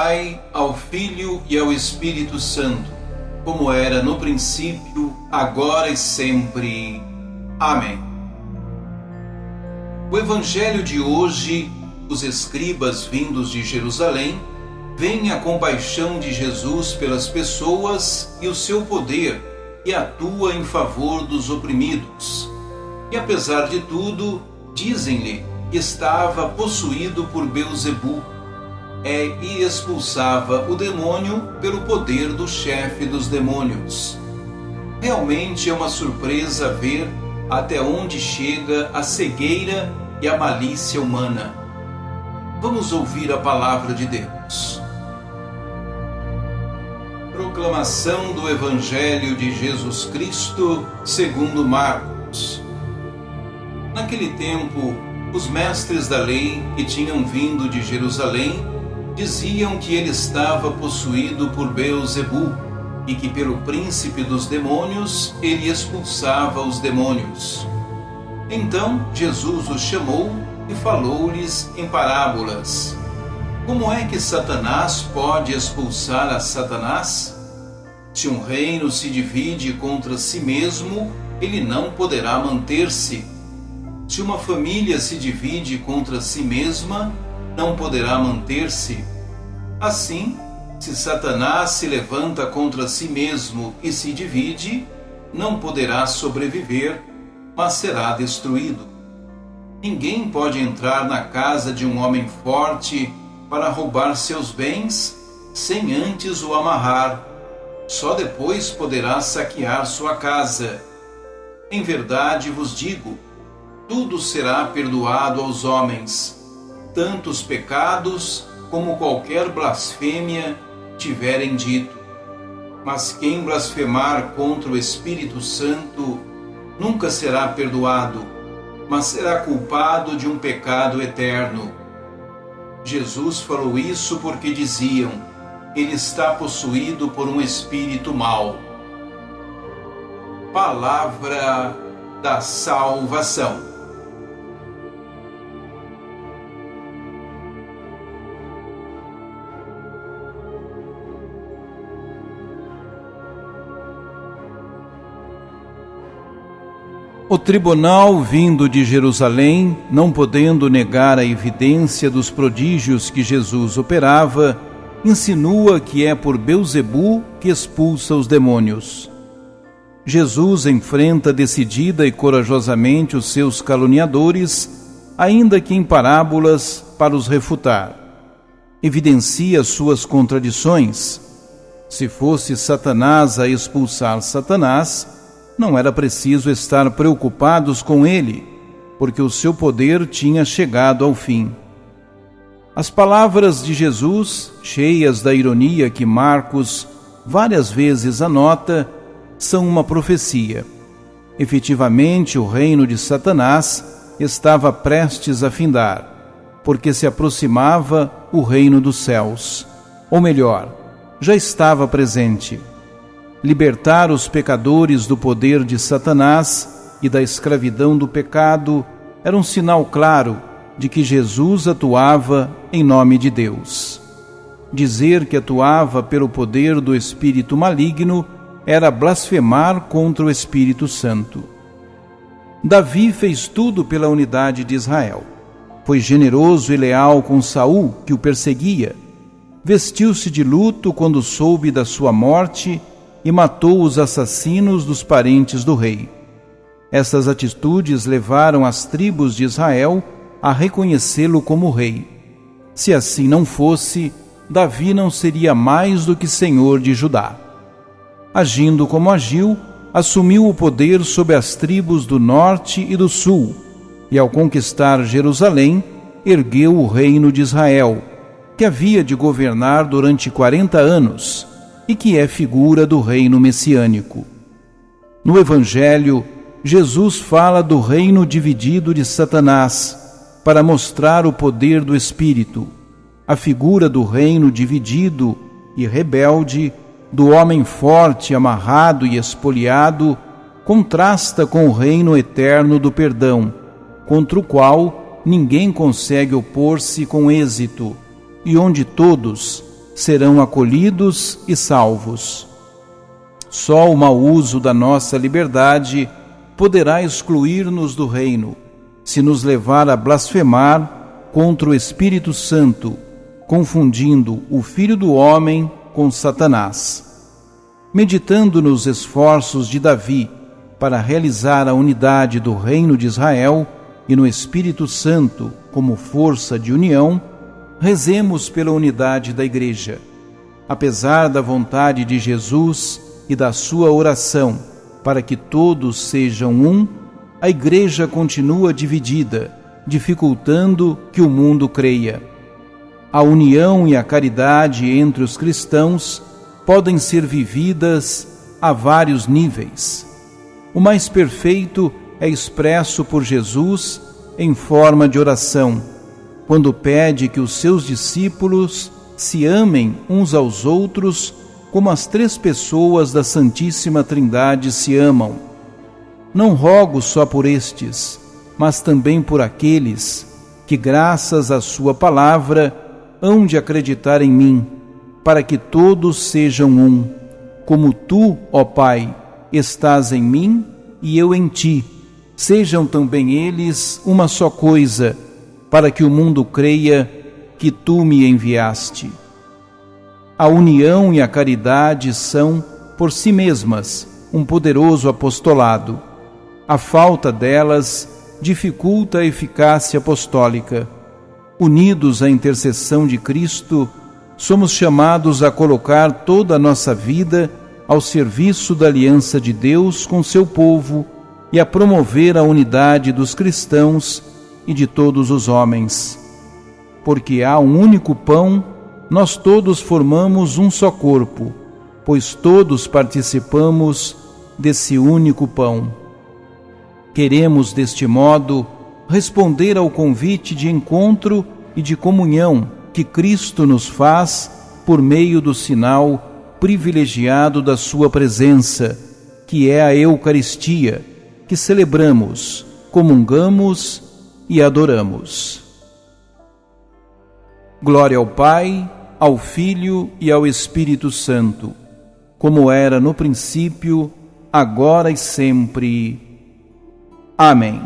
Pai, ao Filho e ao Espírito Santo, como era no princípio, agora e sempre. Amém. O Evangelho de hoje, os escribas vindos de Jerusalém, veem a compaixão de Jesus pelas pessoas e o seu poder, que atua em favor dos oprimidos. E apesar de tudo, dizem-lhe que estava possuído por Beelzebu, e expulsava o demônio pelo poder do chefe dos demônios. Realmente é uma surpresa ver até onde chega a cegueira e a malícia humana. Vamos ouvir a palavra de Deus. Proclamação do Evangelho de Jesus Cristo segundo Marcos. Naquele tempo, os mestres da lei que tinham vindo de Jerusalém diziam que ele estava possuído por Beelzebu e que pelo príncipe dos demônios ele expulsava os demônios. Então Jesus os chamou e falou-lhes em parábolas. Como é que Satanás pode expulsar a Satanás? Se um reino se divide contra si mesmo, ele não poderá manter-se. Se uma família se divide contra si mesma, não poderá manter-se. Assim, se Satanás se levanta contra si mesmo e se divide, não poderá sobreviver, mas será destruído. Ninguém pode entrar na casa de um homem forte para roubar seus bens, sem antes o amarrar. Só depois poderá saquear sua casa. Em verdade vos digo, tudo será perdoado aos homens, tanto os pecados como qualquer blasfêmia tiverem dito. Mas quem blasfemar contra o Espírito Santo nunca será perdoado, mas será culpado de um pecado eterno. Jesus falou isso porque diziam: ele está possuído por um espírito mau. Palavra da salvação. O tribunal vindo de Jerusalém, não podendo negar a evidência dos prodígios que Jesus operava, insinua que é por Beelzebu que expulsa os demônios. Jesus enfrenta decidida e corajosamente os seus caluniadores, ainda que em parábolas, para os refutar. Evidencia suas contradições. Se fosse Satanás a expulsar Satanás, não era preciso estar preocupados com ele, porque o seu poder tinha chegado ao fim. As palavras de Jesus, cheias da ironia que Marcos várias vezes anota, são uma profecia. Efetivamente, o reino de Satanás estava prestes a findar, porque se aproximava o reino dos céus. Ou melhor, já estava presente. Libertar os pecadores do poder de Satanás e da escravidão do pecado era um sinal claro de que Jesus atuava em nome de Deus. Dizer que atuava pelo poder do espírito maligno era blasfemar contra o Espírito Santo. Davi fez tudo pela unidade de Israel. Foi generoso e leal com Saul, que o perseguia. Vestiu-se de luto quando soube da sua morte e matou os assassinos dos parentes do rei. Essas atitudes levaram as tribos de Israel a reconhecê-lo como rei. Se assim não fosse, Davi não seria mais do que senhor de Judá. Agindo como agiu, assumiu o poder sobre as tribos do norte e do sul, e ao conquistar Jerusalém, ergueu o reino de Israel, que havia de governar durante 40 anos, e que é figura do reino messiânico. No Evangelho, Jesus fala do reino dividido de Satanás, para mostrar o poder do Espírito. A figura do reino dividido e rebelde, do homem forte, amarrado e espoliado, contrasta com o reino eterno do perdão, contra o qual ninguém consegue opor-se com êxito, e onde todos, serão acolhidos e salvos. Só o mau uso da nossa liberdade poderá excluir-nos do reino, se nos levar a blasfemar contra o Espírito Santo, confundindo o Filho do Homem com Satanás. Meditando nos esforços de Davi para realizar a unidade do reino de Israel e no Espírito Santo como força de união, rezemos pela unidade da Igreja. Apesar da vontade de Jesus e da sua oração para que todos sejam um, a Igreja continua dividida, dificultando que o mundo creia. A união e a caridade entre os cristãos podem ser vividas a vários níveis. O mais perfeito é expresso por Jesus em forma de oração, quando pede que os seus discípulos se amem uns aos outros como as três pessoas da Santíssima Trindade se amam. Não rogo só por estes, mas também por aqueles que, graças à sua palavra, hão de acreditar em mim, para que todos sejam um, como tu, ó Pai, estás em mim e eu em ti. Sejam também eles uma só coisa, para que o mundo creia que tu me enviaste. A união e a caridade são, por si mesmas, um poderoso apostolado. A falta delas dificulta a eficácia apostólica. Unidos à intercessão de Cristo, somos chamados a colocar toda a nossa vida ao serviço da aliança de Deus com seu povo e a promover a unidade dos cristãos e de todos os homens. Porque há um único pão, nós todos formamos um só corpo, pois todos participamos desse único pão. Queremos, deste modo, responder ao convite de encontro e de comunhão que Cristo nos faz por meio do sinal privilegiado da sua presença, que é a Eucaristia, que celebramos, comungamos e adoramos. Glória ao Pai, ao Filho e ao Espírito Santo, como era no princípio, agora e sempre. Amém.